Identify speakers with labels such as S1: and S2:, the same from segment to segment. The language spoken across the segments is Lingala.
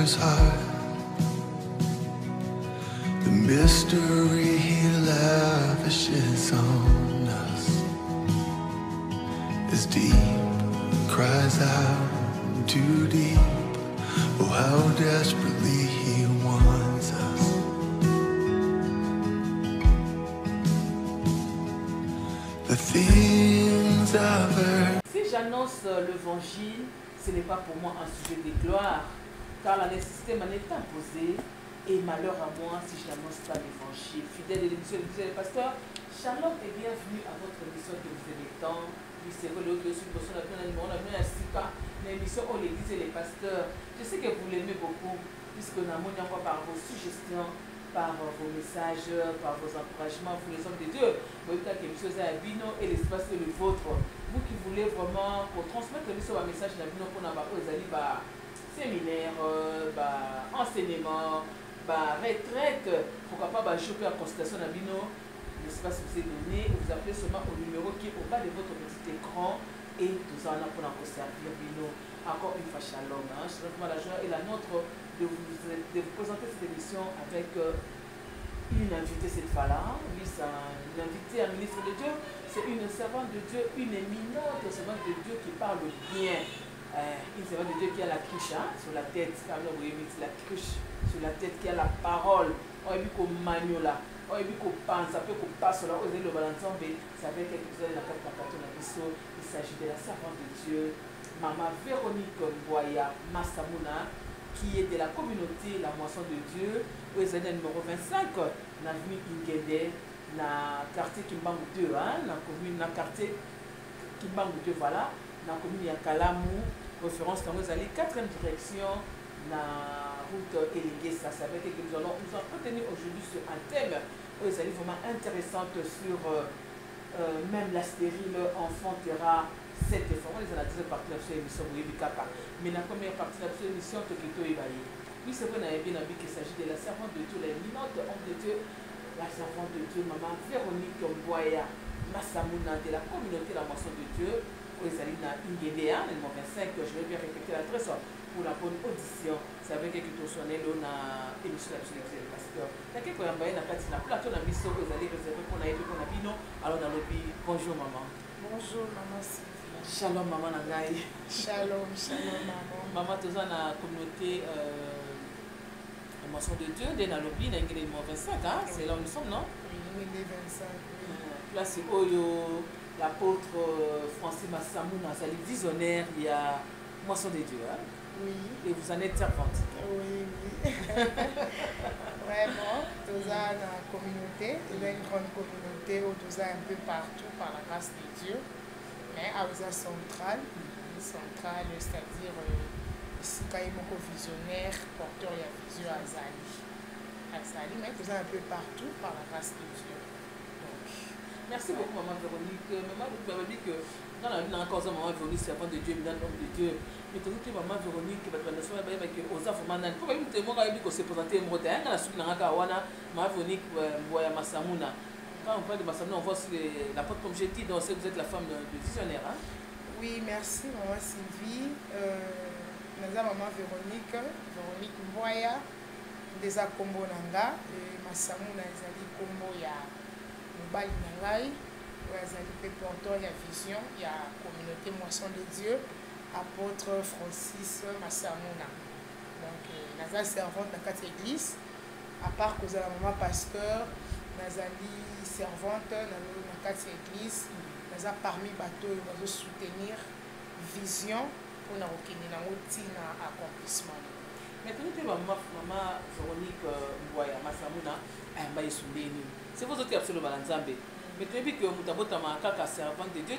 S1: Father's heart. The mystery He lavishes on us is deep, cries out too deep. Oh, how desperately He wants us. The things of earth.
S2: Si j'annonce l'évangile, ce n'est pas pour moi un sujet de gloire, car la nécessité m'en est imposée, et malheur à moi si je n'annonce pas l'évangile. Fidèle de l'émission de les pasteurs, Shalom et bienvenue à votre émission que vous aimez tant. Oui, c'est vrai, l'autre aussi, on a bien ainsi pas l'émission où l'église et les pasteurs. Je sais que vous l'aimez beaucoup, puisque nous avons encore par vos suggestions, par vos messages, par vos encouragements, vous les hommes de Dieu. Vous voyez que l'émission est à Bino et l'espace est le vôtre. Vous qui voulez vraiment pour transmettre l'émission un message à Bino pour nous séminaire, enseignement, retraite, pourquoi pas choper en consultation à Bino. L'espace vous est donné, vous appelez seulement au numéro qui est au bas de votre petit écran et nous en avons pour nous servir Bino. Encore une fois, shalom. Je suis vraiment la joie et la nôtre de vous présenter cette émission avec une invitée cette fois-là. Oui, c'est une invitée, un ministre de Dieu. C'est une servante de Dieu, une éminente servante de Dieu qui parle bien. Une servante de Dieu qui a la cruche sur la tête. Car vous voyez, la cruche sur la tête, qui a la parole. On a vu qu'on maniola. On a vu qu'on pense, ça peut qu'on passe là. On a le balançant, mais ça fait quelques années dans la carte de il s'agit de la servante de Dieu, Maman Véronique Mboya Massamuna, qui est de la communauté La Moisson de Dieu, au numéro 25, dans l'avenue Ingende, dans le quartier Kimbangu 2, dans la commune, dans le quartier Kimbangu 2, voilà, dans la commune Yakalamu, référence dans la 4e direction, dans la route Elingesa. Ça veut dire que nous allons retenir aujourd'hui sur un thème où ils allaient vraiment intéressante sur même la stérile enfantera cette forme. Les analyses partie de la émission, mais la première partie de la émission, oui, c'est vrai, qu'il s'agit de la servante de Dieu, l'éminente homme de Dieu, la servante de Dieu, Maman Véronique Mboya Massamuna de la communauté La Moisson de Dieu, où ils allaient dans Ingédéa, le numéro 25, je vais bien répéter l'adresse pour la bonne audition. C'est avec que tu sonnes dans l'émission de la pasteur. Il y a quelqu'un qui a un plateau dans l'émission, vous allez réserver pour la bino. Alors, dans le lobby, bonjour maman.
S3: Bonjour maman Sylvie.
S2: Shalom maman Nangaï.
S3: Shalom, shalom maman.
S2: Maman, tu es dans la communauté La Moisson de Dieu, dans le lobby, dans le numéro 25, hein? C'est là où nous sommes, non?
S3: Oui, 25. Oui.
S2: Là, c'est où l'apôtre Francis Massamuna, c'est le visionnaire, il y a Moisson de Dieu, hein?
S3: Oui.
S2: Et vous en êtes servante.
S3: Oui, oui. Vraiment, tous dans la communauté, il y a une grande communauté où tous un peu partout par la grâce de Dieu. Mais à Ouza centrale, c'est-à-dire ici, quand il y a beaucoup visionnaire, porteur et vision à Zali. Mais tous un peu partout par la grâce de Dieu. Donc,
S2: merci beaucoup, maman Véronique. Maman, vous avez dit que dans la vie, encore ça, maman Véronique, servante de Dieu, mais dans l'homme de Dieu. Mais tu dis que maman Véronique, qui va te faire aux enfants, pourquoi vous avez se présenter au Rotin, dans la suite, maman Véronique, Mboya Massamuna. Quand on parle de Massamuna, on voit la porte, comme j'ai dit, donc vous êtes la femme de visionnaire. Hein?
S3: Oui, merci, maman Sylvie. Maman Véronique Mboya, des Akombo Nanga, Massamuna, Zali Kombo, ya Mobali Nangai, Zali porteur, ya vision, ya communauté Moisson de Dieu. Apôtre Francis Massamuna. Donc, naza servante dans quatre églises. À part que la maman pasteur, nazali servante dans quatre églises. Naza parmi bateaux, nazo soutenir vision pour na okende na otina accomplissement.
S2: Maintenant, maman Véronique Mboya Massamuna, c'est vos autres qui absolument Nzambe. Mais tu as dit que Moutabota Makaka servante de Dieu,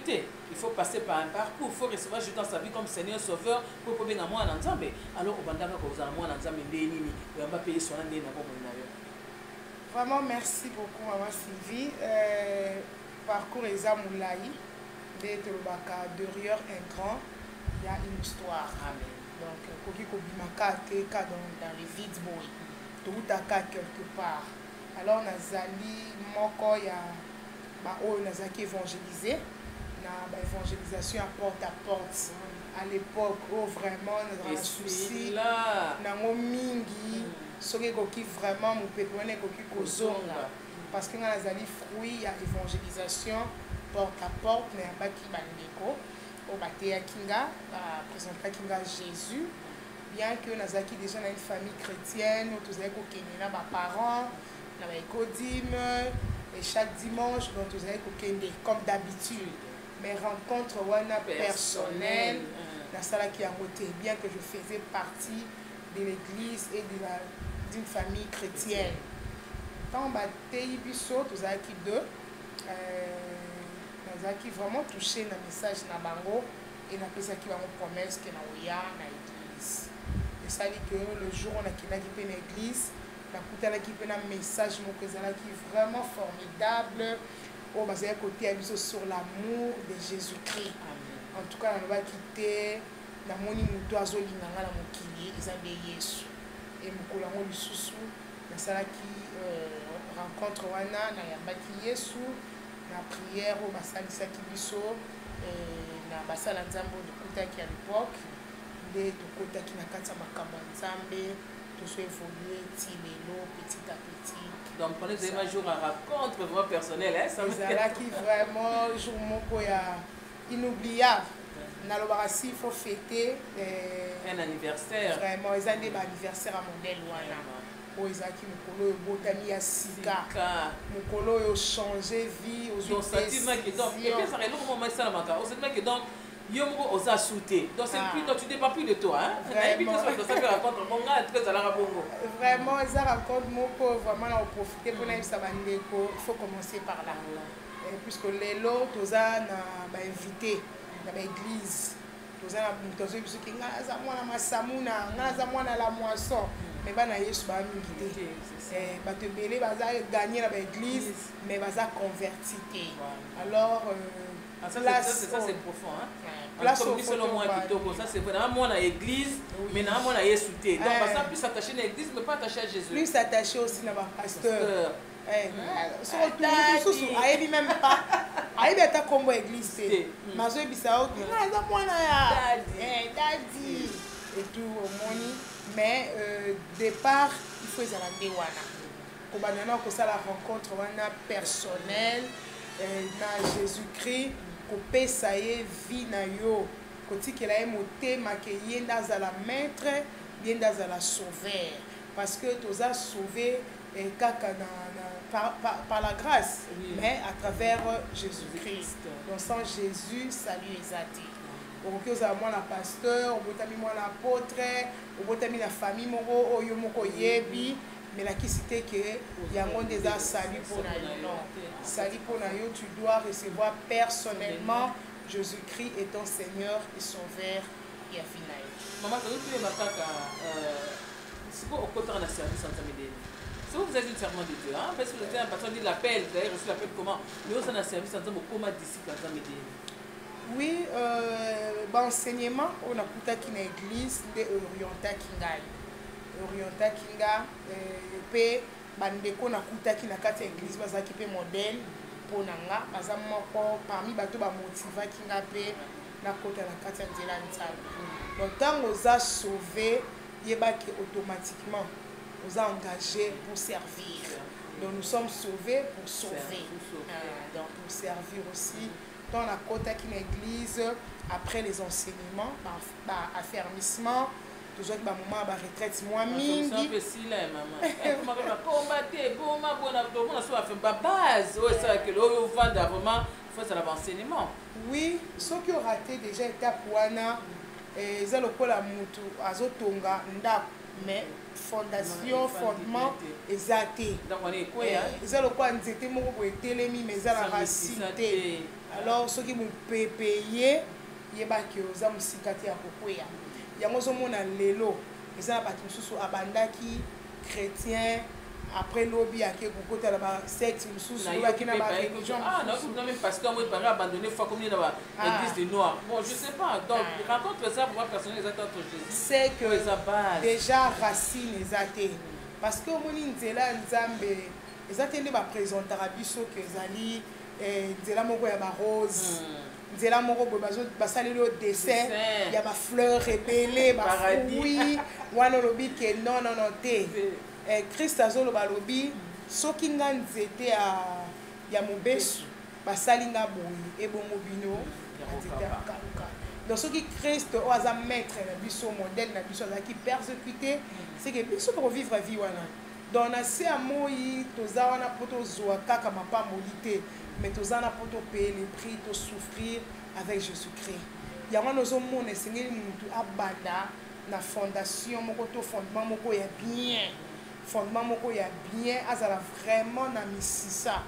S2: il faut passer par un parcours, il faut recevoir Jésus dans sa vie comme Seigneur Sauveur pour pouvoir bien moi en Nzambe. Alors au bandaka que vous avez moi en Nzambe ndeni ni, vous avez payé son année na bomo na yo.
S3: Vraiment merci beaucoup maman Sylvie. Parcours Ezamoulaï, d'être le bac derrière un grand, il y a une histoire.
S2: Amen.
S3: Donc koki ko bimaka te ka dans les vides boy. Tout à quelque part. Alors nazali moko ya oyo nazaki évangélisé na na évangélisation à porte à l'époque où vraiment dans un souci nango mingi soki ekoki vraiment mopepe wana ekoki kozonga parce que nga nazali fruit ya évangélisation porte à porte na yambaki bandeko oyo bateyaki nga baprésentaki nga Jésus bien que nazalaki déjà na une famille chrétienne oyo tozalaki kokende na baparents na baekodime et chaque dimanche donc tozalaki kokende comme d'habitude mais rencontre wana personnelle nasalaki yango te bien que je faisais partie de l'église et d'une famille chrétienne tant bateyi biso tozalaki deux nazalaki vraiment touché na message na bango et napesaki bango promesse ke na oya na église esali que le jour on akendaki mpe na église nakutanaki mpe na message moko ezalaki vraiment formidable oyo bazalaki koteya biso sur l'amour de Jésus-Christ en tout cas nalobaki te namoni moto azolinga nga na mokili eza nde Yesu e mokolo yango lisusu nasalaki rencontre wana nayambaki Yesu na prière oyo basalisaki biso na basala nzambe oyo tokutaki à l'époque nde tokotaki na kati ya makambo ya nzambe tozo évolué ti lelo petit à petit.
S2: Donc prenez un jour à rencontre vraiment personnel ça
S3: ezalaki vraiment jour moko ya inoubliable nalobaka si il faut fêter
S2: un anniversaire
S3: vraiment eza nde baanniversaire ya modèle wana oyo ezalaki mokolo oyo botami ya sika mokolo oyo change vie
S2: donc yo moko oza shooté donc c'est plus donc tu dépends plus de toi hein
S3: vraiment eza rencontre moko vraiment na profiter pour naïbisa bandeko il faut commencer par là puisque lelo toza na bainvité na baéglise toza na moto azoyebi soki nga aza mwana masamuna nga aza mwana la moisson mais bana Yesu bamingi te bato ebele baza gagné na baéglise mais baza converti te alors
S2: ça c'est profond hein selon moi kitoko ça c'est vraiment moi à l'église mais na moi na Yesu te donc ça plus attaché à l'église mais pas attaché à Jésus
S3: plus attaché aussi na ba pasteur surtout ayebi même pas ayebi ata kombo église te mazoyebisa oki nga eza mwana ya dadi et tout omoni mais départ il faut ezala nde wana kobanda na kosala rencontre wana personnelle na Jésus-Christ kopesa ye vie na yo kotikela ye motema ke ye nde azala maître ye nde azala sauveur parce que toza sauvé kaka par la grâce mais à travers Jésus-Christ donc sans Jésus salut eza te okoki ozala mwana pasteur obotami mwana apôtre obotami na famille moko oyo moko oyebi mais lakisi te ke yango nde eza salut mpona yo non salut mpona yo tu dois recevoir personnellement Jésus-Christ est ton Seigneur et Sauveur ya vie na yo
S2: mama tozotuyeba kaka siko okotaka na service nzambe deni si vous êtes une servante de Dieu hein parce que vous êtes un patron dit l'appel vous avez reçu l'appel comment mais aussi na service nzambe okoma disciple nzambe deni
S3: oui baenseignement oyo nakutaki na église nde orientaki ngai orientaki nga mpe bandeko nakutaki na kati ya église bazalaki mpe modèle mpona nga baza moko parmi bato bamotivaki nga mpe nakota na kati ya nzela ya nzambe donc ntango oza sauvé yebaki automatiquement oza engagé pour servir donc nous sommes sauvés pour sauver donc pour servir aussi dans la kotaki na église après les enseignements affermissement toujours que maman ba retraite moi mingi
S2: ça fait si là maman combattre boma bona bona so afin ba base ouais ça que le vendre vraiment faut ça l'enseignement
S3: oui ce qui aura raté déjà étape wana eza lokola mutu azotonga ndako mais fondation fondement eza te eza lokola nzete moko boye etelemi mais eza na racine te alors soki mopepe ye yebaki oza mosika te ya kokweya yango ozomona lelo eza na bato mosusu abandaki chrétien après lobi ake kokota na basecte mosusu obaki na bareligion
S2: même pasteur moi paraît abandonné fois comme dans l'église de noir bon je sais pas donc rencontre ça pour moi personnellement eza entre Jésus
S3: c'est que déjà racine eza te parce que omoni nzela nzambe eza te nde baprésentaka biso ke ezali nzela moko ya barose nzela moko boye basaleli yo dessin ya bafleur ebele bafruit wana olobi ke non te Christ azoloba alobi soki nga nzete ya mobesu basali nga boye ebongo bino nzete ya kaluka. Donc soki Christ oyo aza maître na biso modèle na biso azalaki persécuté c'est que biso tokovivre vie wana. Donc na se ya moi toza wana mpo tozwa kaka mapamboli te mais toza na mpo topaye le prix tosouffrir avec Jésus-Christ. Yango nozomona esengeli mutu abanda na fondation moko to fondement moko ya bien, fondement moko ya bien azala vraiment na misisa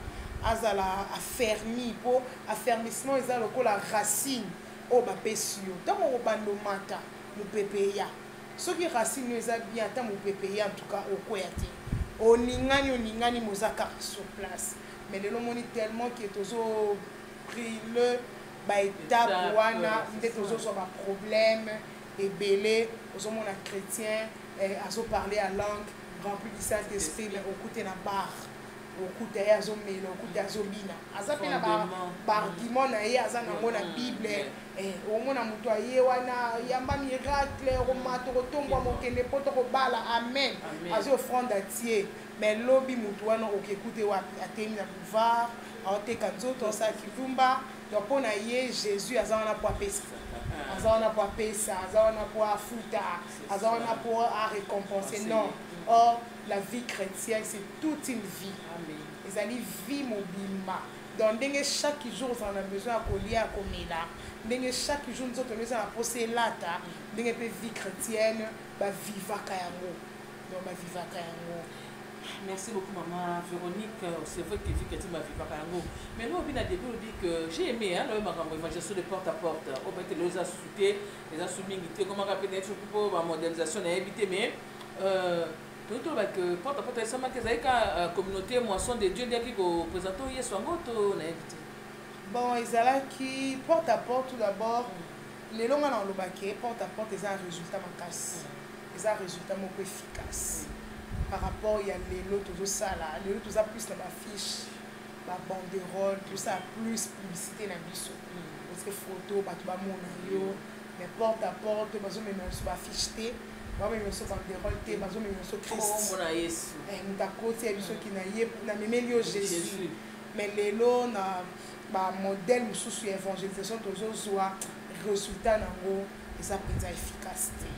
S3: azala affermi po affermissement eza lokola racine o bapesi yo ntango obanda omata mopepe ya soki racine yo eza bien ata mopepe ya en tout cas okoya te oningani moza kaka sur place. Mais lelo moni tellement que tozo pris le étape wana nde tozozwa baproblème ebele ozomona chrétien azo parler à langue rempli du Saint-Esprit mais okute na bar okute ye azomela okute azobina aza mpe na baargument na ye aza nango na bible omona moto aye wana yamba miracle omata kotombwa mokende mpo tokobala amen azwi offrande atie mais lobi moto wana okekute wapi atemi na boulevard aoteka nzoto asala kivumba donc mpo na ye jésus aza wana mpo apesa aza wana mpo apesa aza wana mpo afuta aza wana mpo arécompenser non. Or la vie chrétienne c'est toute une vie ezali vie mobimba donc ndenge chaque jour on a besoin ya kolia ya komela ndenge chaque jour nzoto besoin ya posa elata ndenge mpe vie chrétienne bavivaka yango donc bavivaka yango.
S2: Merci beaucoup maman Véronique, c'est vrai que vie chrétienne bavivaka yango mais nous au début on dit que j'ai aimé hein le makambo évangélisation de porte à porte au fait les a souté les a soumis comment rappeler surtout pour la modernisation na éviter mais tout que porte à porte ça marque la communauté moisson de Dieu qui présente hier soir to na éviter.
S3: Bon ezalaki porte à porte tout d'abord les longs na lobaki porte à porte c'est un résultat makasi c'est un résultat moko efficace par rapport il y a les lots tout ça là les lots tout ça plus na affiche ba banderole tout ça plus publicité na biso parce que photo bato ba mona yo mais porte à porte bazo mena so ba affiche te ba mena so banderole te bazo mena so Christ
S2: mona Yesu
S3: mutakoti ya biso ki na ye na memeli yo Jésus mais les lots na ba modèle mususu ya évangélisation tozozwa résultat nango eza penza efficacité.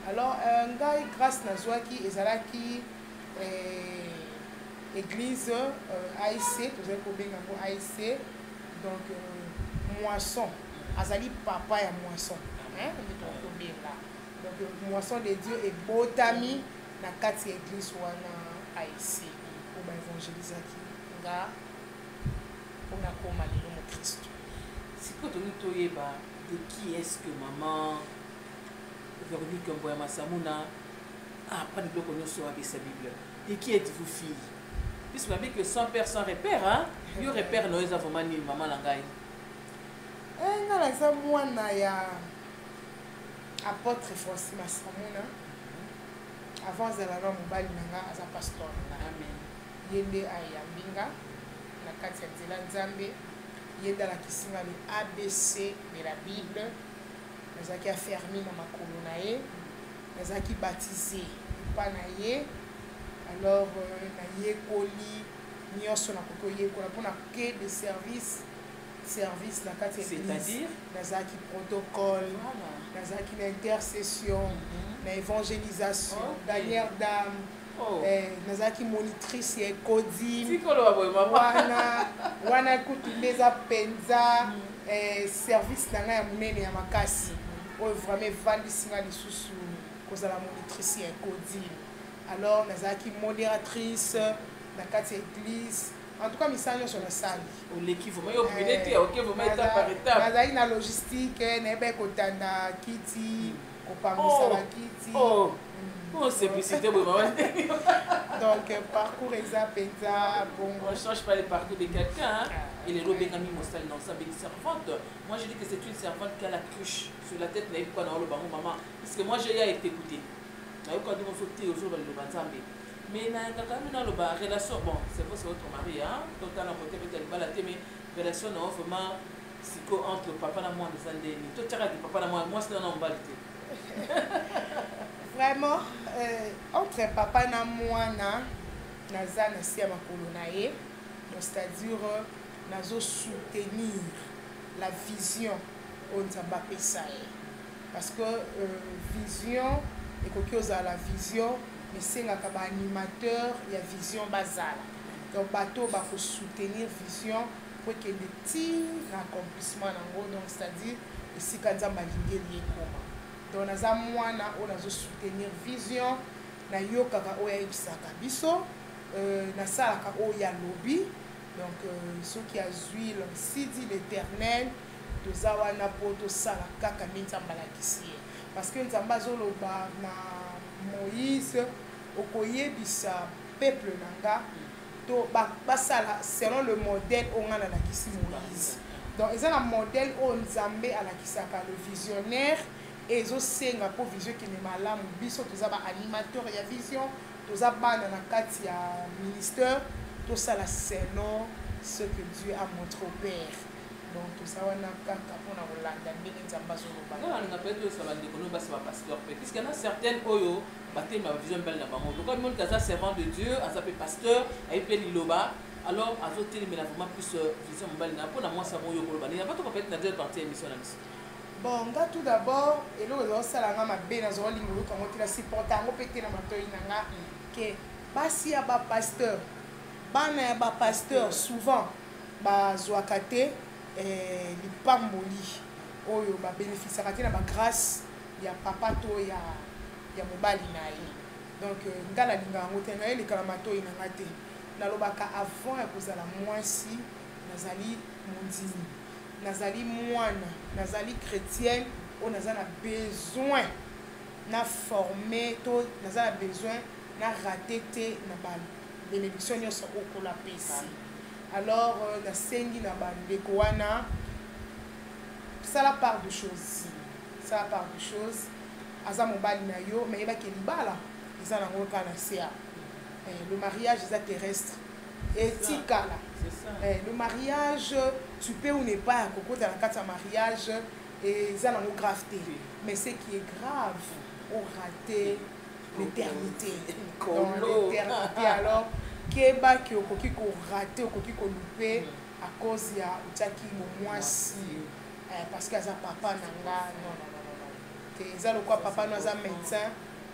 S3: Alors ngai grâce nazwaki ezalaki église AIC tozali kobenga yango AIC donc moisson azali papa ya moisson nde tokobenga donc moisson de Dieu ebotami na kati ya église wana AIC po baévangélisaki nga mpona koma lelo mo Kristo.
S2: Sikoyo tongi toyeba de qui est-ce que maman Véronique Mboya Massamuna apprend de connaître sa Bible. De qui êtes-vous fille? Puisque vous savez que sans père, sans repère, hein? Il y a repère, nous avons vraiment maman Langaï.
S3: Nga moi na ya apôtre Francis Massamuna. Avant zalala mobali nanga aza pasteur nanga.
S2: Amen.
S3: Yende ayambinga na kati ya nzela Nzambe. Yenda la kisinga le ABC de la Bible. Nazaki affermi na makolo na ye nazaki baptisé pa na ye alors na ye koli nyonso na koto ye kola mpona ke de service na kati ya
S2: c'est-à-dire
S3: nazaki protocole nazaki na intercession na évangélisation dernière dame nazaki monitrice ya ekodi wana kutu nde eza mpenza service na ngai ya monene ya makasi oyo vraiment evandisi nga lisusu kozala monitrice ya ekodi. Alors nazalaki modératrice na kati ya église en tout cas misala nyonso nasali nazalaki na logistique nayeba kotanda kiti kopangwisa bakiti
S2: simplicité
S3: donc parcours eza mpenza bon
S2: on ne change pas le parcours de quelqu'un et les robes ngami mosali na ensemble une servante. Moi je dis que c'est une servante qui a la cruche sur la tête na quoi na oloba maman parce que moi j'ai été écouté na yo quand on sauter au jour le banzambe mais na quand même na loba relation bon c'est votre mari hein total en côté peut-être balaté mais relation na vraiment siko entre papa na mwana eza ndeni to tiaka papa na mwana mwasi na mobali te.
S3: Vraiment entre papa na mwana naza na si ya makolo na ye, donc c'est-à-dire nazo soutenir la vision oyo nzambe apesa ye, parce que vision ekoki ozala vision esengaka baanimateur ya vision bazala, donc bato bakosoutenir vision po ekende ti na accomplissement nango, donc c'est-à-dire esika nzambe alingeli ekoma. Donc naza mwana oyo nazosoutenir vision, nayokaka oyo ayebisaka biso, nasalaka oyo ya lobi, donc soki azwi sidi l'Éternel toza wana po tosala kaka nde nzambe alakisi ye, parce que nzambe azoloba na Moïse okoyebisa peuple nanga to basala selon le modèle oyo nga nalakisi Moïse. Donc eza na modèle oyo nzambe alakisaka le visionnaire, ezosenga po vision kende malamu, biso toza baanimateur ya vision, toza bana na kati ya ministère, tosala selon ce que Dieu a montré au Père. Donc toza wana kaka mpona kolanda ndenge nzambe azoloba.
S2: Nalinga mpe tosala ndeko no basi bapasteur mpe, puisque na certaine oyo batema bavision mibale na bango, lokola moni aza servant de Dieu, aza mpe pasteur, aye mpe liloba, alors azotelemela vraiment plus vision mobali na mpona mwasi yango oyo koloba nini bato peut-être na deuxième partie ya émission na biso.
S3: Bon, nga tout d'abord, eloko ezosala nga mabe nazolinga oluka ngo tila supporta yango mpe te na matoi na nga ke basi ya bapasteur, bana ya bapasteur souvent bazwaka te lipamboli oyo babénéficiaka te na bagrâce ya papa to ya mobali na ye. Donc nga nalinga yango te, nayelekala matoi na nga te, nalobaka avant ya kozala mwasi nazali mondimi, nazali mwana, nazali chrétienne oyo naza na besoin na former to naza na besoin na raté te na babénédiction nyonso okola pesi. Alors nasengi na bandeko wana sala part de choses, sala part de choses, aza mobali na yo mais yebaki libala eza nango kaka na se ya le mariage eza terrestre etikala. Le mariage, tu peux ou ne pas à la carte mariage et ça n'a pas grave, mais ce qui est grave, on raté l'éternité. Dans l'éternité, alors, keba ki okoki ko raté, okoki ko loupé à cause ya utaki mo mwasi, parce que ça papa nanga, non. Que ça le quoi papa nous a médecin.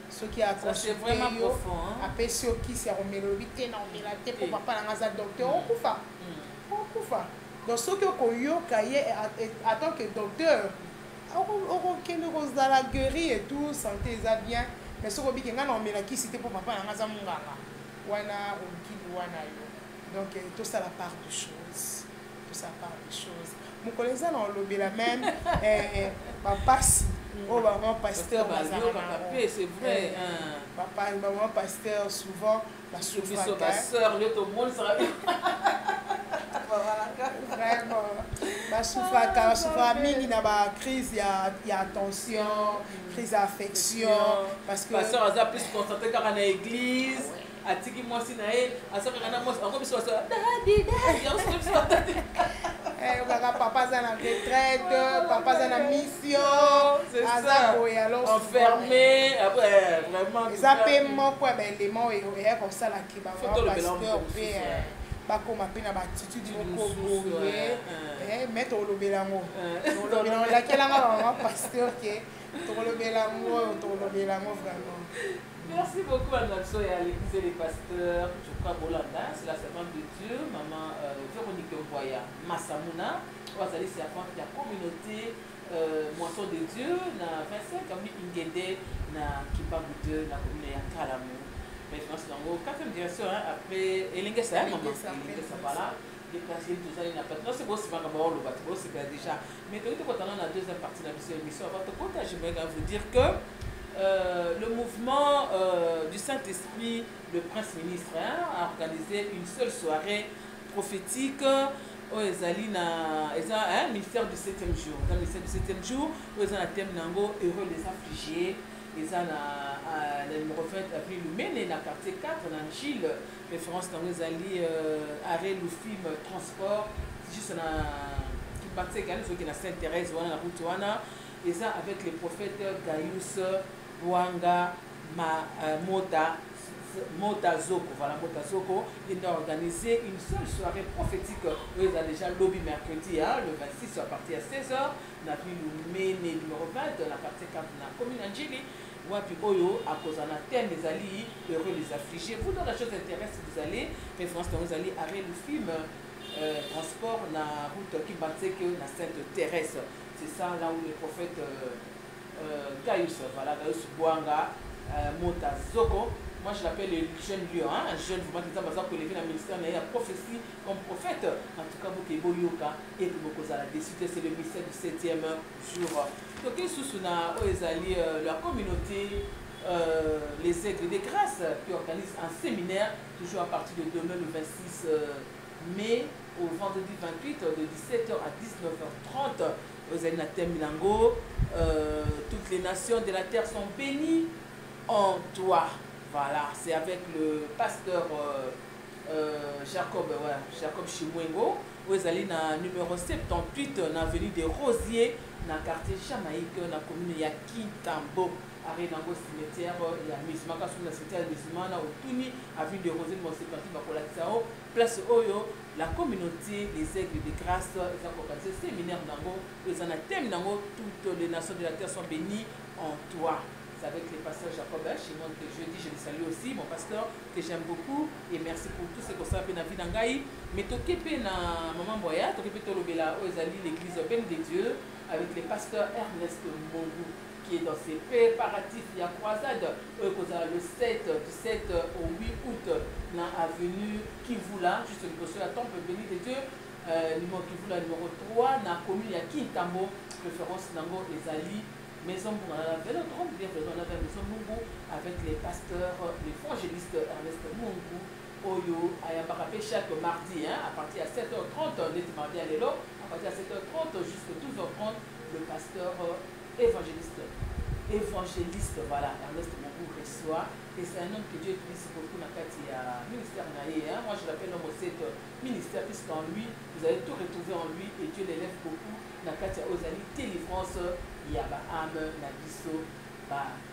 S3: Ce qui a consulté yo après ce qui s'est remélobi na omelate pour papa na ngaza docteur okufa. Donc ce que koyo kaye en tant que docteur okokende kozala guéri et tout, santé ça bien, mais ce que nga na omelaki c'était pour papa na ngaza munganga wana okili wana yo. Donc tout ça la part de choses, tout ça part de choses. Mon collègue na olobela même papa si oh maman pasteur
S2: c'est vrai
S3: papa maman pasteur souvent la souffrance
S2: ma sœur le tout le monde sera
S3: vraiment la souffrance mingi na ba crise ya tension, crise d'affection, parce que
S2: pasteur a plus concentré car na église atiki moi si na e asaka kana moi encore biso ça daddy
S3: papa za na retraite, papa za na mission, alors
S2: enfermé après vraiment
S3: ça paie mon quoi ben les mots et comme ça la qui va pasteur pe bakoma pe na ba attitude moko boye mettre au lobelango la kelanga maman pasteur ke to lobelango vraiment.
S2: Merci beaucoup à notre à l'église des pasteurs, je crois Bolanda, c'est la servante de Dieu, maman Véronique Mboya Massamuna, Ouazali servante de la communauté Moisson de Dieu, na 25 Kambi Ingende, na Kimbangu 2, na commune ya Kalamu. Mais je pense que dans le 4e direction, après Elingue Sa, maman Elingue Sa voilà, déplacé tout ça, il n'a pas de c'est beau, c'est pas comme on le bat, c'est déjà. Mais quand on a la deuxième partie de la mission, avant de compter, je vais vous dire que le mouvement du Saint-Esprit, le prince-ministre, a organisé une seule soirée prophétique au ministère du 7e jour. Dans le ministère du 7e jour, où ils ont un thème heureux les affligés. Ils ont le numéro 20 avenue Lumene, dans le quartier 4, dans Gilles, référence dans les alliés arrêt le film transport, juste dans Kimbatseka ceux qui na Sainte Thérèse wana na route wana et ça avec les prophètes Gaius Bwanga Mota Zoko, voilà, Mota Zoko, il a organisé une seule soirée prophétique. Ils ont déjà lobby mercredi, hein, le 26 à partir de 16h. On a vu le Méné numéro 20 dans la partie 4 de la commune Angéli. Wapi Oyo, à cause d'un thème des alliés, heureux les affligés. Vous, dans la chose intéressante, vous allez, référence dans vous allez arrêter le film transport na route qui battait que la Sainte Thérèse. C'est ça là où le prophète Gaius, voilà, Gaius Bwanga, Mota Zoko. Moi, je l'appelle le jeune lion, hein? Un jeune, vous m'avez dit que le ministère n'a pas prophétie comme prophète. En tout cas, vous avez Boyoka et que vous avez décidé, c'est le mystère du 7e jour. Donc, ils sont leur communauté, les Aigles des Grâces, qui organisent un séminaire, toujours à partir de demain, le 26 mai, au vendredi 28, de 17h à 19h30. Vous allez à Terminango. Toutes les nations de la terre sont bénies en toi. Voilà, c'est avec le pasteur Jacob Chimwengo. Vous allez dans numéro 78, dans l'avenue des Rosiers, dans le quartier Jamaïque, dans la commune de Kintambo. Arrêt dans le cimetière, il y a Misma, dans le cimetière de Misma, au Tuni, avenue des Rosiers, dans le place Oyo, la communauté, les Aigles de Grâce, ils ont organisé un séminaire dans ils ont un thème dans toutes les nations de la terre sont bénies en toi. C'est avec les pasteurs Jacob Chimon que je dis, je les salue aussi, mon pasteur que j'aime beaucoup et merci pour tout ce que ça fait dans la vie d'Angaï. Mais tokepe na Maman Boya, tokepe tolobela Ozali l'église Belle de Dieu avec les pasteurs Ernest Mongu qui est dans ses préparatifs, il y a croisade, le 7, du 7 au 8 août, dans l'avenue Kivula, juste au de la temple béni de Dieu, numéro Kivula numéro 3, dans la commune, il y a Kintamo, référence Nango et Zali. Maison pour la vélodrome, bien présent dans la maison Mungu avec les pasteurs, l'évangéliste Ernest Mungu, Oyo, Ayambarapé chaque mardi, hein, à partir de 7h30, l'été mardi à l'élo, à partir de 7h30 jusqu'à 12h30, le pasteur évangéliste, voilà, Ernest Mungu reçoit, et c'est un homme que Dieu utilise beaucoup dans le ministère Naïe, hein. Moi je l'appelle l'homme au 7 ministère, puisqu'en lui, vous allez tout retrouver en lui, et Dieu l'élève beaucoup dans le Ozali, délivrance. Il y a âme, na biso,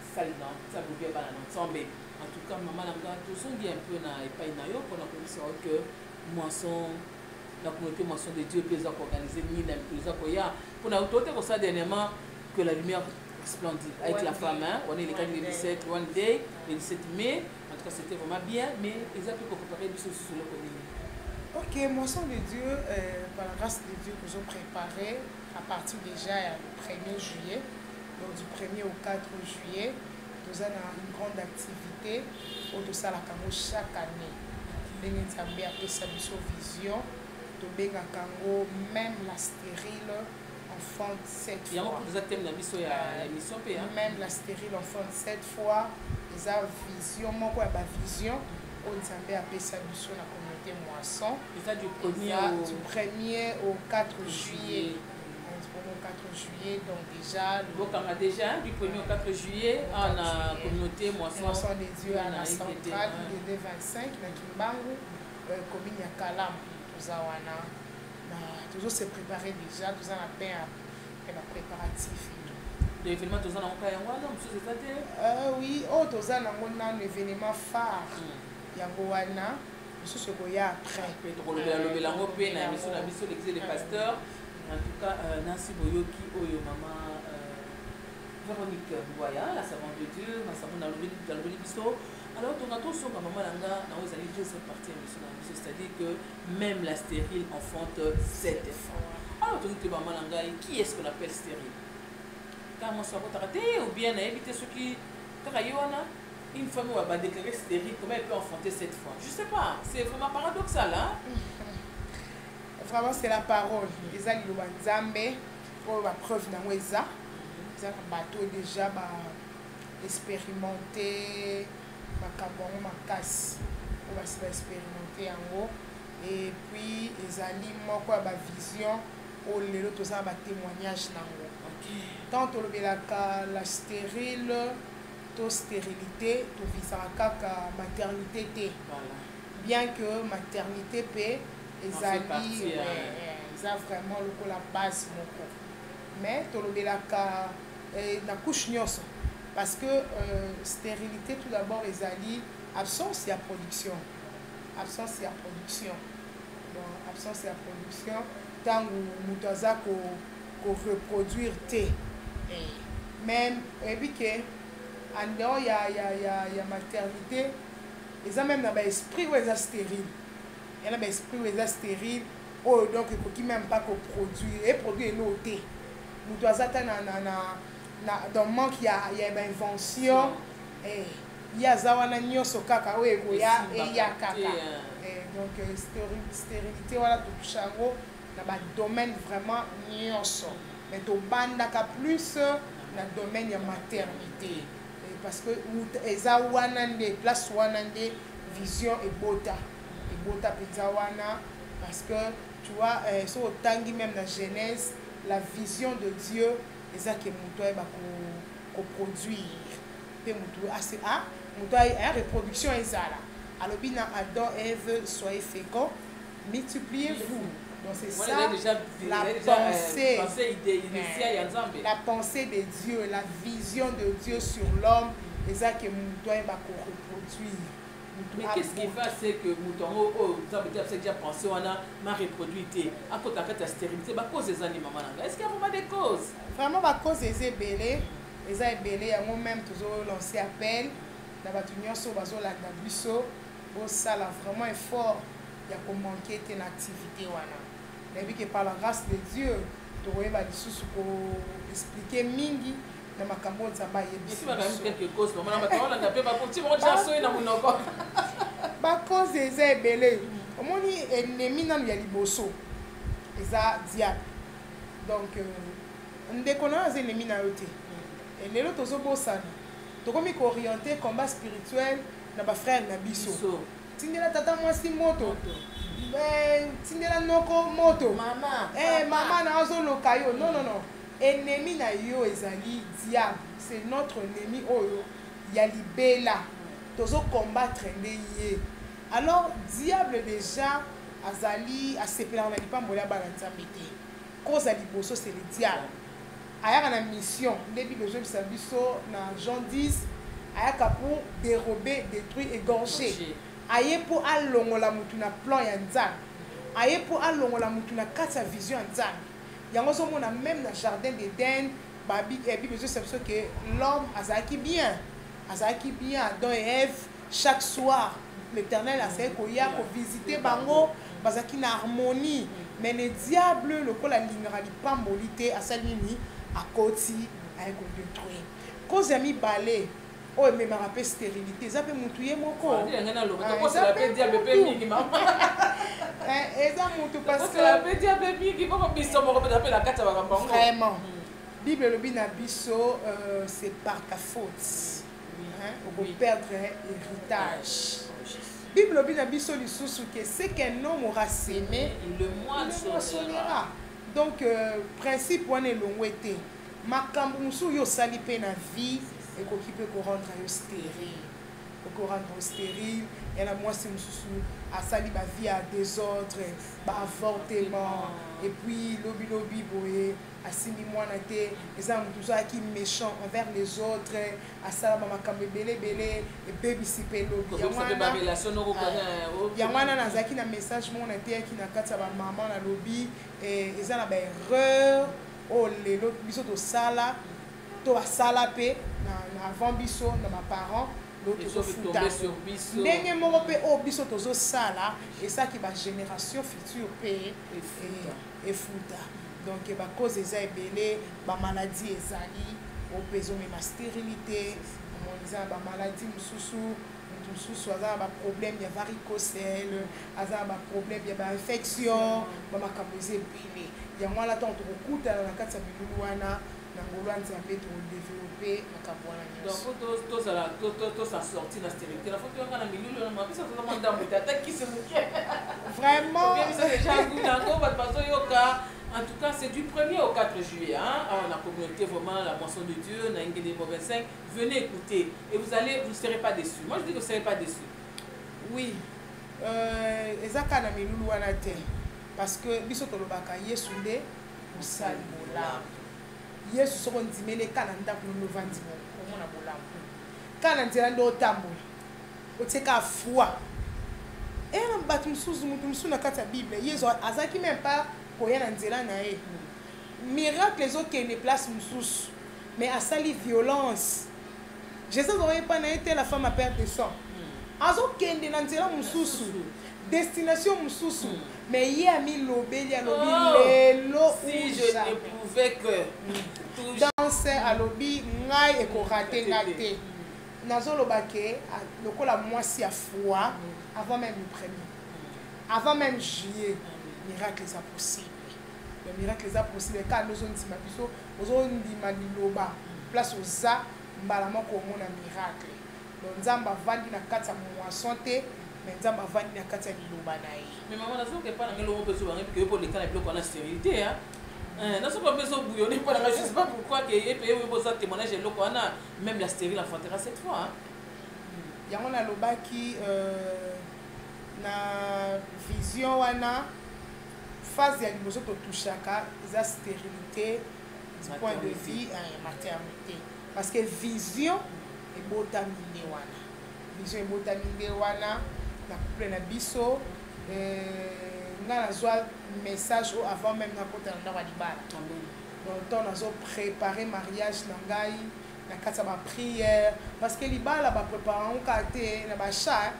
S2: salinan, ça vous vient ensemble. En tout cas, maman, tout ça un peu na epainayo pour la commission que moisson, la communauté moisson de Dieu peut organiser ni même plus pour la autorité pour ça dernièrement que la lumière splendide avec la femme. Hein? On est les 4 le 17 one day, le 17 mai. En tout cas, c'était vraiment bien, mais ils ont pu préparer du sur le commune.
S3: Ok, moisson de Dieu, par la grâce de Dieu, nous avons préparé à partir déjà du 1er juillet, donc du 1er au 4 juillet, nous avons une grande activité au Dossa la Kango chaque année. Nous avons appelé ça vision, nous avons même la stérile enfante 7 fois. Même la stérile enfante 7 fois, ils ont vision, moi quoi, vision, nous avons appelé ça vision la communauté moisson.
S2: Du
S3: 1er au 4 juillet. Au 4 juillet, donc déjà.
S2: Donc on a déjà du 1er au 4 juillet en communauté moisson
S3: des dieux à la centrale de 25 na Kimbangu, commune ya Kalam. Toujours se préparer déjà, tout ça on a fait un préparatif.
S2: L'événement tout ça on a encore
S3: oui, tout ça on a un événement phare. Yangoana, ce que il y a après.
S2: Les pasteurs. En tout cas, Nancy Boyoki, Oyo Maman Véronique Bouaya, la savante de Dieu, ma savante dans le bistrot. Alors, on a tous son maman Langa, dans les années 2 parties, c'est-à-dire que même la stérile enfante 7 enfants. Alors, on dit maman Langa, qui est-ce qu'on appelle stérile? Quand on s'en va rater, ou bien éviter ceux qui. Une femme va déclarer stérile, comment elle peut enfanter 7 fois? Je ne sais pas, c'est vraiment paradoxal, hein?
S3: Vraiment, c'est la parole. Les gens qui ont pour la preuve dans les gens bateau déjà expérimenté, ma casse, on va expérimenter en haut. Et puis, les animaux, quoi, ma vision, ou les autres, ça va témoignage dans haut. Tant la stérile, la stérilité, tout visant à maternité. Bien que maternité peut. eza vraiment lokola base moko mais tolobelaka na couche nyonso parce que stérilité tout d'abord ezali absence ya production absence ya production bon absence ya production ntango moto aza koreproduire te même eyebi ke en dehors ya maternité eza même na baesprit oyo eza stérile ya na baesprit oyo eza stérile oyo donc ekoki même pas koproduire eproduire elo te moto aza ta dans manque ya bainvention ye aza wana nyonso kaka oyo ekoya eya kaka donc stérilité wana totouche yango na badomaine vraiment nyonso mais tobandaka plus na domaine ya maternité parce que eza wana nde place wana nde vision ebota mpenza wana parce que tu vois so otangi même na Genèse la vision de Dieu eza ke moto ayeba koproduire mpe moto aya reproduction ezala alobi na Adam Ève soyez féconds multipliez-vous. Donc c'est ça la pensée de Dieu, la vision de Dieu sur l'homme, et ça que nous doit reproduire.
S2: Mais qu'est-ce qui fait c'est que nous déjà pensé on a ma reproduité à côté de la stérilité bah cause des animaux est-ce qu'il y a vraiment des causes
S3: vraiment la cause des ébélés les ébélés à moi-même toujours lancé appel dans la nyonso bazo la biso bon ça là vraiment effort il y a pour manquer une activité wana mais que par la grâce de Dieu tu vois lisusu ko expliquer mingi na makambo nzamba yebisi
S2: ba même quelques causes maman na ba na pe ba ko ti mo chasso na monoko
S3: ba cause eza ebele omoni ennemi nanu ya liboso eza diable donc ndeko na eza ennemi na yo te lelo tozobosana tokomi ko orienter combat spirituel na ba frère na biso tindela tata mwasi moto tindela noko moto mama na azoloka yo non ennemi na yo ezali diable c'est notre ennemi oyo ya libela tozo combattre nde ye alors diable déjà azali asepela na lipambo ya bana nzambe te cause ya liboso c'est le diable ayaka na mission nde bible ezobisa biso na Jean 10 ayaka pour dérober détruire égorger aye pour alongola mutu na plan ya nzambe aye pour alongola mutu na kati ya vision ya nzambe yango ozomona même na jardin d'Éden bible ezobisa biso que l'homme azalaki bien Adam et Ève chaque soir l'éternel azalaki koya kovisiter bango bazalaki na harmonie mais le diable lokola alingaka lipamboli te asali nini akoti aye kodétruire cause ya mibale oyo ememaka mpe stérilité eza mpe mutu ye moko eza mutu parce que vraiment bible elobi na biso c'est par ta faute okoperdre héritage bible elobi na biso lisusu ke ce qu'un homme aura sémé il le moissonnera donc principe wana elongwe te makambo mosusu oyo osali mpe na vie ekoki mpe korendre yo stérile yana mwasi mosusu asali bavie ya désordre baavortement et puis lobi boye asimbi mwana te eza motu ozalaki méchant envers les autres asala bamakambo ebele ebebisi mpe lobi yango wana nazalaki na message mona te yaki na kati ya bamama na lobi eza na baerreur oyo lelo biso tosala to basala mpe na avant biso na baparent lo tozofuta ndenge moko mpe oyo biso tozosala esaki bagénération future mpe efuta donc bacause eza ebele bamaladi ezali oyo mpe ezomema stérilité omoni eza na bamaladi mosusu motu mosusu aza na baproblème ya varicocele aza na baproblème ya bainfection bamakambo eza ebele yango wana ntango tokokutana na kati ya milulu wana na ngolo ya nzambe todeveloppe makambo wana
S2: nyonso donc tozala tosasorti na stérilité na fo toyoka na milulu na mapesa tozama ndambo te ata kisi moke
S3: vraiment
S2: biso déjà ngu nango bato bazoyoka. En tout cas, c'est du 1er au 4 juillet. Hein? Alors, la communauté, vraiment, la moisson de Dieu, na Nguédébo 25. Venez écouter et vous ne serez pas déçus. Moi, je dis que vous ne serez pas déçus.
S3: Oui. Ezaka na milulu wana te. parce que biso tolobaka yesu nde mosali bolamu yesu soko ndimeli kala ndako novandi omona bolamu kala nzela nde otambola otieka foi na bato mosusu motu mosusu na kati ya bible yesu azalaki même pas koya na nzela na ye miracle ezokende place mosusu mais asali violence jésus azoye pa na ye te la femme a perte sang azokende na nzela mosusu destination mosusu mais ye amilobeli alobi lelo
S2: si je ne pouvais que
S3: danse alobi ngai ekorate ngai te nazoloba ke lokola mwasi ya foi avant même le premier avant même juillet miracle eza possible le miracle eza possible ka nozondima biso ozondima liloba place oza mbala moko omona miracle donc nzambe avandi na kati ya moisson te mais nzambe avandi na kati ya liloba na ye
S2: mais maman nazoka epa na ngai longo mpe sobangai mpe ekoleka na biloko wana stérilité nasoka mpe ezobouillonne mpo na ngai je sais pas pourquoi ke epe eboza témoignage ya eloko wana même la stérile enfantera cette fois
S3: yango nalobaki na vision wana phase ya liboso totushaka eza stérilité du point de vue maternité parce que vision ebotami nde wana vision ebotami nde wana na couple na biso nga nazwa message oyo avant même nakota na ndako ya libala donc ntango nazopréparer mariage na ngai na kati ya baprière parce que libala bapreparango kaka te na bachat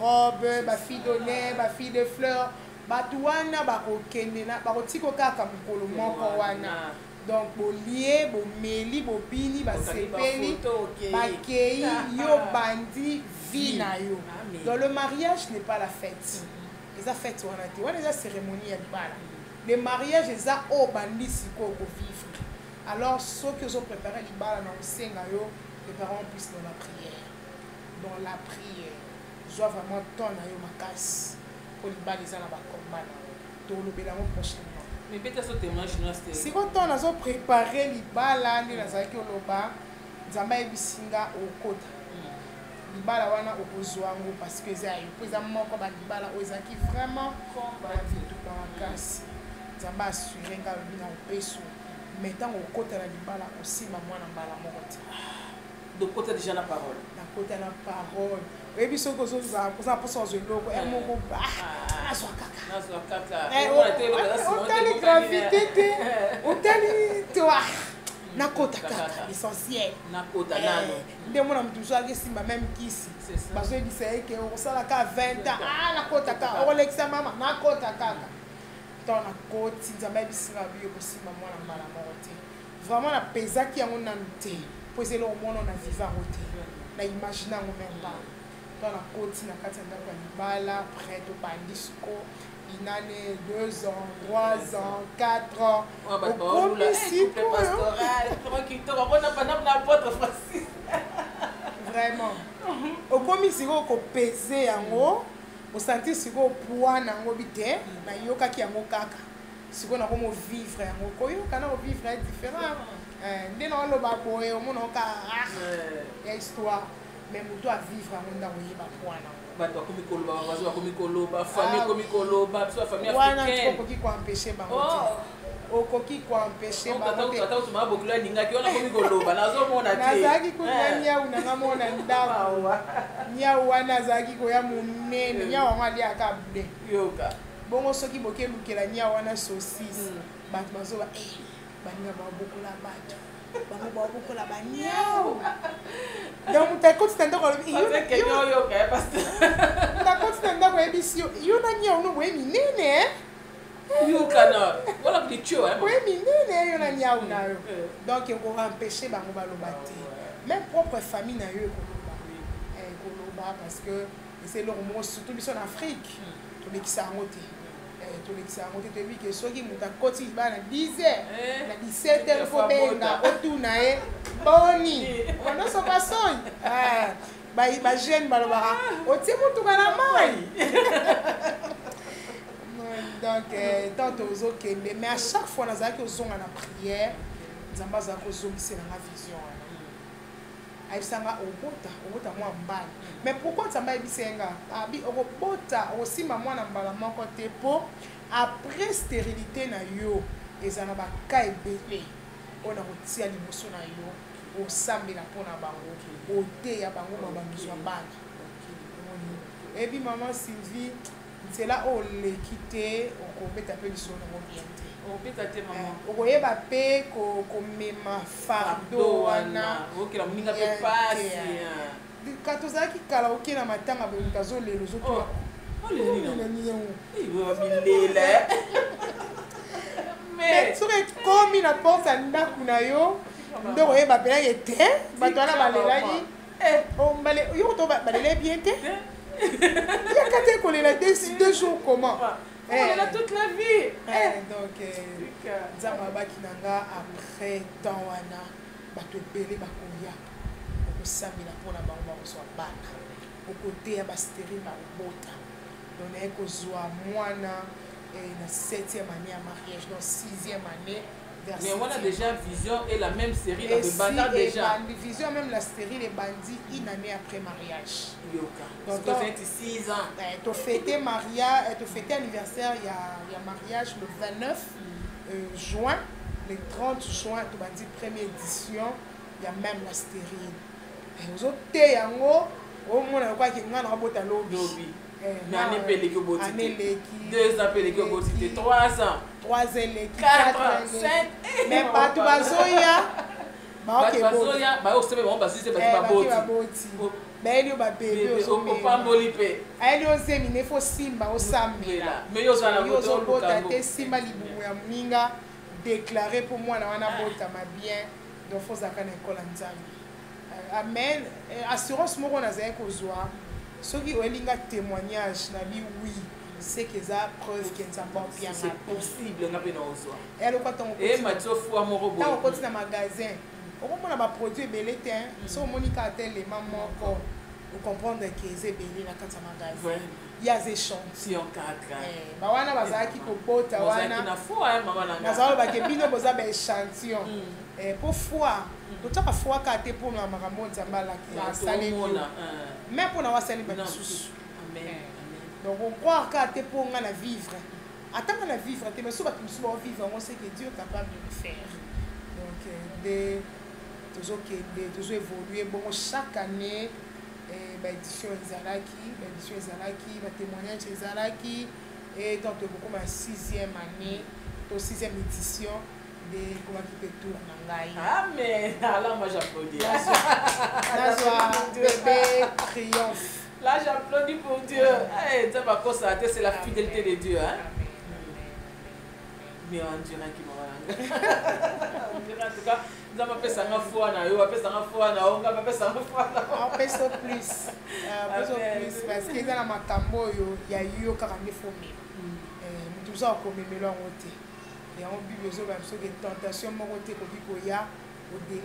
S3: robe bafille d'honneur bafille de fleur bato wana bakokende bakotika kaka mokolo moko wana donc bolie bomeli bobini basepeli bakei yo bandi vie na yo donc le mariage n'est pas la fête eza fête wana te wana eza cérémonie ya libala le mariage eza oyo bandi sikoyo kovivre alors soki ozoprépare libala na osenga yo préparons plus dans la prière zwa vraiment temps na yo makasi po libala eza na bakomba na yo tolobelango prochainement
S2: mais peut-être so témoignage na stérile
S3: siko ntango nazoprépare libala nde nazalaki oloba nzambe ayebisinga okota libala wana okozwa yango parce que eza ya yo mpo eza moko balibala oyo ezalaki vraiment bavituka makasi nzambe assure nga alobi na opeso mais ntango okota na libala osimba mwana mbala moko te
S2: dokota déjà na parole
S3: nakota na parole oyebi soki oza mposa ozwa eloko moko nazwa kaka otali gravité te otali toa nakota kaka essentiel nde mona motu mosu alaki esimba meme kisi bazoyebisa ye ke okosalaka 20 ans nakota kaka okolekisa mama nakota kaka ntango nakoti nzambe ayebisinga biyo kosimba mwana mbala moko te vraiment napezaki yango nanu te mpo eza eloko mwana na viva yango te na imagine yango meme pas ntango nakoti na kati ya ndako ya libala près tobandi siko inane 2 ans 3 ans 4 ans okomi sikoyo vraiment okomi sikoyo kopese yango osanti sikoyo poids na yango bi te nayokaki yango kaka sikoyo nakomi ovivre yango koyoka na ovivre ya différent nde naoloba boye omona oka ya histoire mais moto avivre yango ndango oyeba poids nango
S2: bato bakomi koloba bavazi bakomi koloba famille ekomi koloba biso bafamille africaine
S3: wana okoki koempêche bango te okoki koempêche bango te
S2: ata otuma bokilo yaningaki wana komi koloba nazomona te
S3: nazalaki koya nyau nanga mona ndako nyau wana azalaki koya monene nyau yango aliaka ble
S2: yoka
S3: bongo soki bokelukela nyau wana saucisse bato bazoba baninga babokola bato bango babokola banyau donc mutakoti na ndako alobi mutakoti na ndako oyebisi yo na nyau no boye minene
S2: yokana wala kutitio
S3: boye minene yo na nyau na yo donc ekoempêche bango baloba te même propre famille na yo ekoloba parce que eza eloko moko surtout biso na afrique tolekisa yango te tolekisa yango te toyebi ke soki moto akoti libala na 10 heures na 17 heures fo benga otuna ye boni nyonso basoi bajeune balobaka otie motuka na mai donc tant tozokende mais à chaque fois nazalaki ozonga na prière nzambe azalaki ozongisela nga vision wana ayebisanga obota mwa mbala mais pourquoi nzambe ayebisenga abi okobota okosimba mwana mbala moko te mpo après stérilité na yo ezana ba ka ebele ona kotia liboso na yo osambela mpona bango oteya bango mabangiso ya bana ebi mama Sylvie nzela oleki te okobeta mpe liso nango bien te
S2: obeta te mama
S3: okoyeba mpe komema fardo wana
S2: okela moninga mpe pasi
S3: ka tozalaki kala oke na matanga boye moto azolela ozokola mais soki ekomi na porte ya ndako na yo nde okoyeba pelaki te bato wana balelaki yo koto balela bien te yaka te kolela 2 jours comment
S2: kolela toute la vie
S3: donc nzambe abaki na nga après temps wana bato ebele bakoya okosambela mpona bango bakozwa bana okoteya bastérile bakobota donc naye kozwa mwana na 7e année ya mariage donc 6e année.
S2: Mais on a déjà Vision et la même série dans le banda déjà.
S3: Vision même la série les bandits une année après mariage.
S2: Yoka.
S3: Donc
S2: tu as 6 ans.
S3: Tu fêté mariage, tu fêté anniversaire il y a mariage le 29 juin, le 30 juin tu bandit première édition, il y a même la stérile. Et aux autres yango au moins on croit qu'il y a un robot à lobby.
S2: Mais année pelé que boti 2 ans pelé que boti 3 ans
S3: 3 ans
S2: 4 ans 5
S3: mais pas tout bazoya
S2: bazoya ba osebe ba basiste ba boti
S3: baeli ba bébé
S2: opamboli pe
S3: aeli ozemi ne fo simba osambela
S2: mais yo zana
S3: boto bota te simba libumu ya minga déclarer pour moi na wana bota ma bien donc faut zakana ekola nzambi amen assurance moko na zaye kozwa soki olinga témoignage na bi oui c'est que ça preuve que ça va bien
S2: c'est possible nga pe na ozwa
S3: et le quoi ton
S2: matio fwa moko boy
S3: on continue na magasin on mona ba produit belé te so monika tel les mamans pour comprendre que c'est belé na kata magasin il y a des échantillons kaka ba wana bazaki ko bota wana
S2: na fwa mama na
S3: na za ba ke bino boza ba échantillon pour foi totaka foi ka te pour na makambo nzambala ki asali mais pour na wasali ba susu
S2: amen.
S3: Donc on croit que pour la vivre. Attends la vivre, mais souvent vivre, on sait que Dieu est capable de le faire. Donc toujours évoluer. Bon, chaque année, édition Ezalaki, témoignage Ezalaki, et donc beaucoup ma 6e année, 6e édition de comment qui peut tourner.
S2: Amen. Alors moi j'applaudis.
S3: Bébé triomphe.
S2: Là, j'applaudis pour Dieu. C'est la fidélité de Dieu. Hein? Mais on dirait qu'il m'a en tout cas, nous avons fait ça une fois, nous avons fait ça une fois, nous avons fait ça une fois.
S3: On fait ça plus. Parce que dans ma cambo, il y a eu 40 fois. Nous tous avons commis le côté. Et on a besoin de tentation, mon côté, au-delà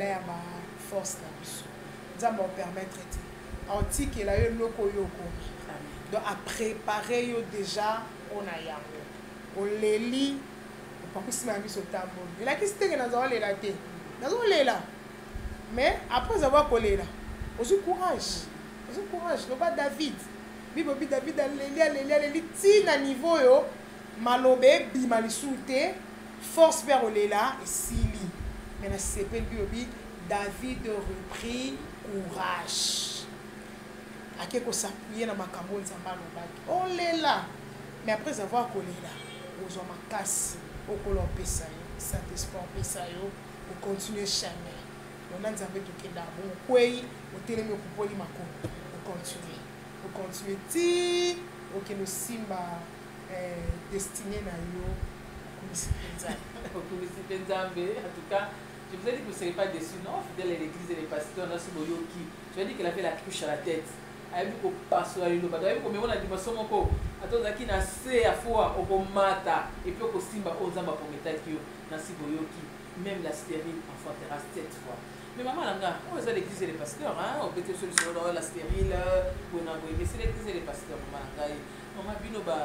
S3: de ma force. Nous allons permettre de antique la yo loko yoko donc à préparer yo déjà on a yango on les lit pas que si ma mise au tableau il a qui c'était que nous avons les latés nous avons les là mais après avoir collé là aussi courage le pas David bibi David les tina niveau yo malobe bimali soute force vers olela et sili mais na sepel bibi David reprit courage ake ko s'appuyer na makambo nzamba lobaki olela mais après avoir kolela ozwa makasi okolo pesa yo Saint-Esprit pesa yo o continuer jamais on a nzambe tokenda bon kwei otelemi okupoli makolo o continuer ti okeno simba destiné na yo
S2: okumisite nzambe en tout cas. Je vous ai dit que vous ne serez pas déçus, non? Fidèle à l'église et les pasteurs, on a Suboyoki. Je vous ai dit qu'elle avait la couche à la tête. Elle a vu qu'on passe à l'île. Elle a vu qu'on a dit que son moko. Attends, qui n'a assez à fois au mata et puis au simba aux amba pour mettre qui dans Suboyoki. Même la stérile enfantera 7 fois. Mais maman langa, on est à l'église et les pasteurs, hein? On peut être sur la stérile, on a mais c'est l'église et les pasteurs, maman langa. Maman bino ba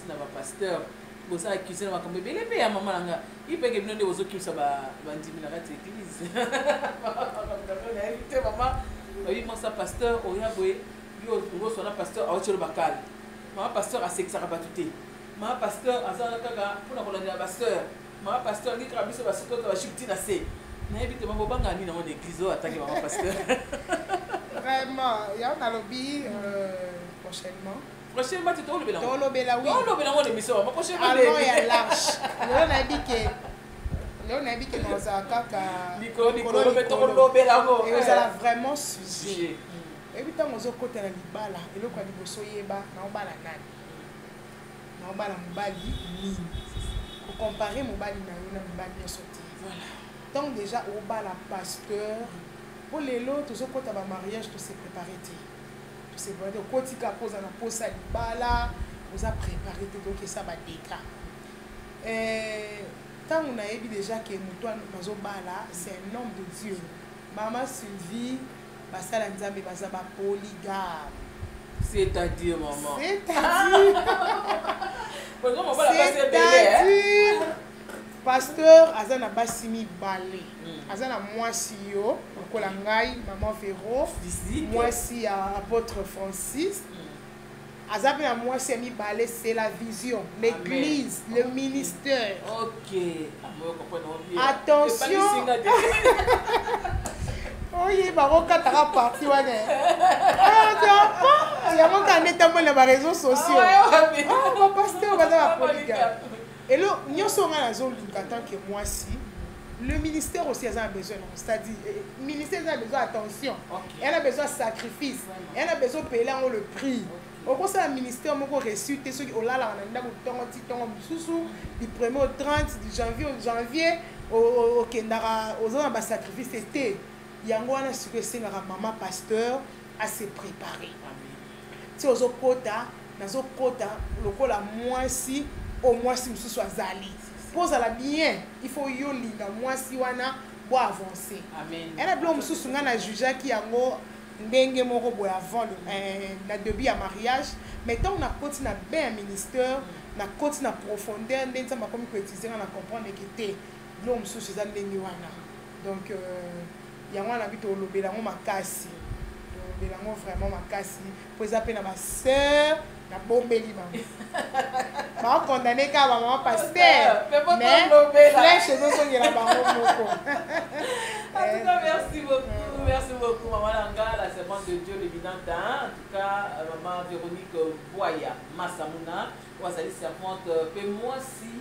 S2: na ba pasteur. Bosa accusé na makambo ebele pe ya mama nanga ipeke bino nde bozokimisa bandimi na kati église na invité mama oyi mosa pasteur oya boye yo ngosona pasteur awachelo bakala mama pasteur asekisaka bato te ma pasteur azala kaka pona kolanda pasteur ma pasteur ni krabiso basito to bashipti na se na ebite mambo banga ni na mon église o attaquer ma pasteur
S3: vraiment ya na lobby prochainement
S2: tu dois le
S3: dans l'obéla oui
S2: dans l'obéla mon émission ma prochaine
S3: alors il y a large on a dit que dans un kaka
S2: Nicolo beto l'obéla go
S3: et ça vraiment sujet et puis tant ozo kota na libala eloko ya liboso yeba na obala nani na obala mobali nini ko comparer mobali na yo na mobali nyonso te
S2: voilà
S3: donc déjà obala pasteur pour les lots tozo kota ba mariage to se préparer te to se préparer kotika poza na posa libala oza préparer te donc ça ba deka tant on a yebi déjà que moto nazo bala c'est un homme de Dieu maman Sylvie basala nzambe baza ba polygame
S2: c'est-à-dire maman
S3: c'est-à-dire pasteur aza na basi mibale aza na mwasi yo lokola ngai maman Véro mwasi ya apôtre Francis aza pe na mwasi ya mibale c'est la vision l'église le ministère attention oye bakokataka parti wana yango kande ntambo na baréseaux sociaux bapasteur baza bapoliga elo nyonso nga nazolinga tant que mwasi le ministère aussi a besoin c'est-à-dire ministère a besoin d'attention elle a besoin de sacrifice elle a besoin de payer le prix au cours du ministère moko reçu te ceux qui olala na ndako tongo ti tongo misusu du 1er au 30 du janvier au kendara ozona ba sacrifice était yango wana siko esengaka mama pasteur à se préparer ti ozokota nazokota lokola mwasi au mwasi mosusu azali pose la bien il faut yo linga mwasi wana bo avancer elle a bilo mosusu nga na jugeaki yango ndenge moko boy avant na début ya mariage mais tant on a koti na ben ministère na koti na profondeur ndenge nzambe akomi koutiliser na comprendre que te bilo mosusu eza ndenge wana donc yango wana bito olobela yango makasi olobela yango vraiment makasi po eza mpe na baseur na bombeli bango bakondamne kaka bamama pasteur mais flèche ezosongela bango moko.
S2: En tout cas, merci beaucoup maman Langa, la servante de Dieu l'évidente. En tout cas, maman Véronique Boya Massamuna, wazali servante pe moi si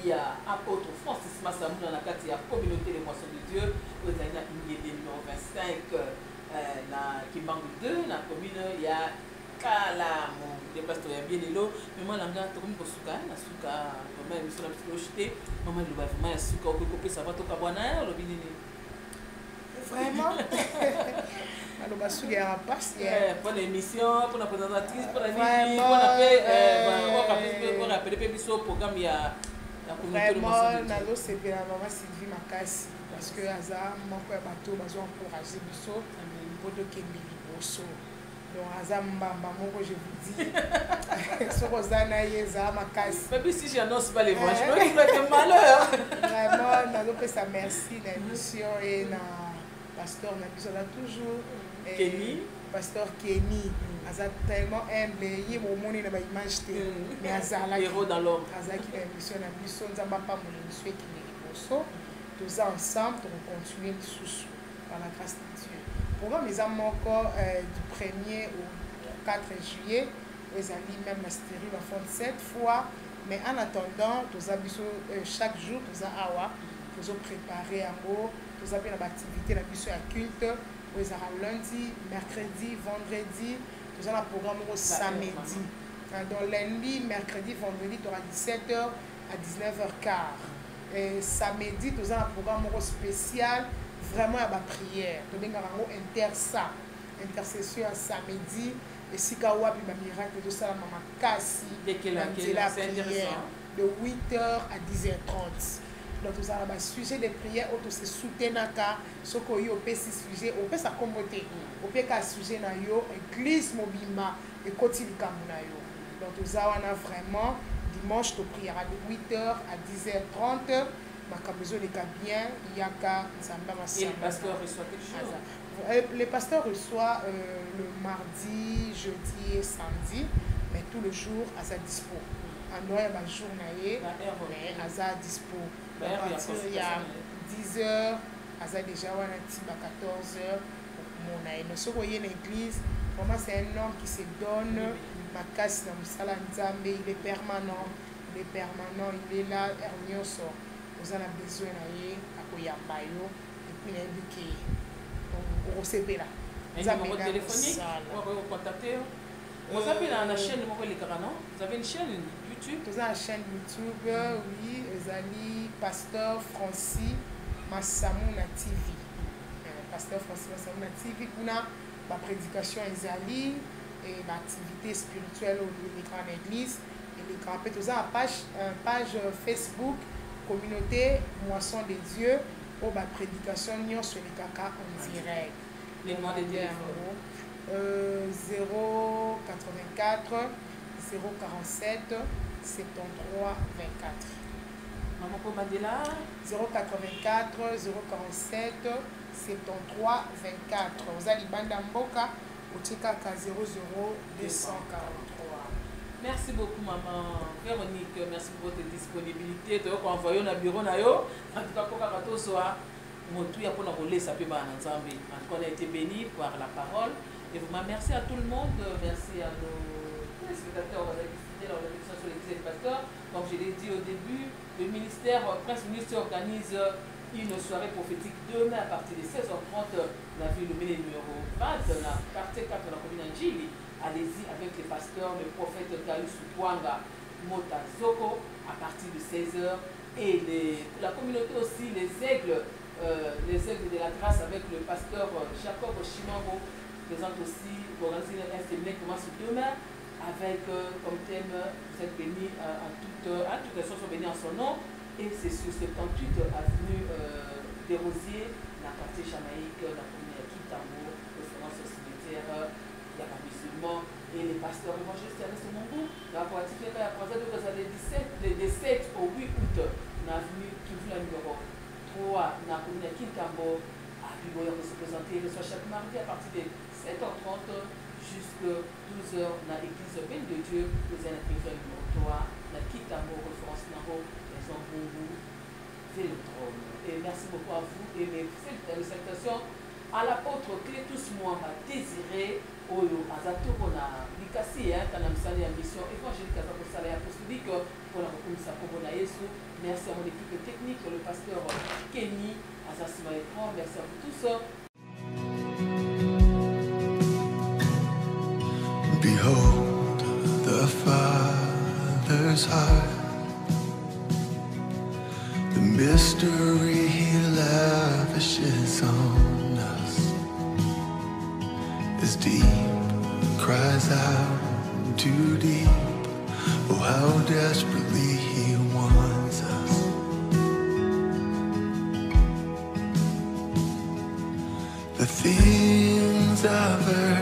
S2: il y a apôtre Francis Massamuna na kati ya communauté des moissons de Dieu, wazali na Ingédé numéro 25 na Kimbangu 2 na commune ya Kala mon dépasse ya bien lelo maman Langa tokomi kosuka na suka maman émission na psychologie maman loba vraiment ya suka okokope ça va to kabwana lobi nini
S3: vraiment alors basuki ya passe
S2: pour l'émission pour la présentatrice pour la vie pour la rappeler pe biso programme ya la communauté de
S3: vraiment nalo sepela maman Sylvie makasi parce que aza moko ya bato bazo encourager biso poto kembeli boso donc aza mbamba moko je vous dis sokozana yeza makasi
S2: même si j'annonce pas les voix je me dis que malheur
S3: vraiment nalo pesa merci na émission et na pasteur na biso là toujours
S2: Kenny
S3: pasteur Kenny aza tellement humble ye momoni na ba image te mais azala
S2: héros dans l'ombre
S3: azaki na émission na biso nzamba pa mon émission qui n'est boso tous ensemble pour continuer lisusu par la grâce de Dieu programme les moko du 1er au 4 juillet ezali même la stérile en fond 7 fois mais en attendant tous biso chaque jour tous awa tous préparer yango tous a bien l'activité la biso ya culte ezara lundi mercredi vendredi tous a programme au samedi donc lundi mercredi vendredi tu auras 17h à 19h15 et samedi tous a un programme spécial vraiment à la prière tu benga rango intercession à samedi et si ka wapi ba miracle de ça mama kasi
S2: la
S3: prière de 8h à 10h30 donc vous avez un sujet de prière où se soutenir ce que yo peut sujet au peut sa communauté au peut ka sujet na yo église mobimba et côté likamuna yo donc vous avez vraiment dimanche to prière de 8h à 10h30 makabezo les bien yaka nzamba masamba.
S2: Et le pasteur reçoit quelque chose.
S3: Le pasteur reçoit le mardi, jeudi et samedi, mais tout le jour à sa dispo. en dehors ya bajour na ye mais aza dispo à partir ya 10h aza déjà wana ti ba 14h okomona ye mais soki oye na église vraiment c'est un homme qui se donne makasi na mosala nzambe il est permanent il est là heure nyonso oza na besoin na ye akoyamba yo epuis nayebi ke okosepela
S2: numéro téléphonique pour contacter. Vous avez la chaîne vous avez une chaîne YouTube?
S3: Vous avez une chaîne YouTube, oui, Ezali Pasteur Francis Massamouna TV. Pasteur Francis Massamouna TV, on a la prédication Ezali et l'activité spirituelle au niveau des grandes églises. Et les grands pères, vous avez une page Facebook, communauté Moisson des Dieux, pour la prédication sur les caca en direct.
S2: Les mois de téléphone.
S3: 084 047 73 24.
S2: Maman Mandela
S3: 084 047 73 24. Vous allez banda mboka au Tchekaka 00243.
S2: Merci beaucoup maman Véronique, merci pour votre disponibilité. Tu as envoyé un bureau na yo. En tout cas pour kato soir motu ya pona kolesa pe ba na Nzambe. En tout cas on a été béni par la parole. Et vous merci à tout le monde, merci à nos téléspectateurs qui fidèles à l'émission sur l'église des pasteurs. Comme je l'ai dit au début, le ministère Prince Ministre organise une soirée prophétique demain à partir de 16h30 dans la ville Lumele numéro 20, dans la quartier 4 de la commune Njili. Allez-y avec les pasteurs, le prophète Gaius Kwanga Mota Zoko à partir de 16h. Et la communauté aussi, les aigles de la grâce avec le pasteur Jacob Chimango. Présente aussi, organiser un séminaire qui commence demain avec comme thème, vous êtes bénis toutes les personnes sont bénies en son nom et c'est sur 78 avenue des Rosiers, dans le quartier Jamaïque, dans la commune Kitambo, référence au cimetière, il y a un musulman et les pasteurs évangélistes Ernest Mongo, la pratique est à présent des 7 au 8 août, dans l'avenue Kivula numéro 3, dans la commune Kitambo. Il va se présenter chaque mardi à partir de 7h30 jusqu'à 12h dans l'église Belle de Dieu, vous allez numéro 3, dans Kitambo, référence Naro, les Zambongo, Vélodrome. Et merci beaucoup à vous et mes salutations à l'apôtre Clétus Mwamba Désiré, Oyo, Azatokona, Likasi, Kanamsali, mission évangélique, Azakosala apostolique, pour la reconnaissance à Yesu. Merci à mon équipe technique, le pasteur Kenny. Merci à vous tous.
S1: Behold the Father's heart, the mystery He lavishes on us is deep, cries out too deep. Oh, how desperately He wants us. The things of earth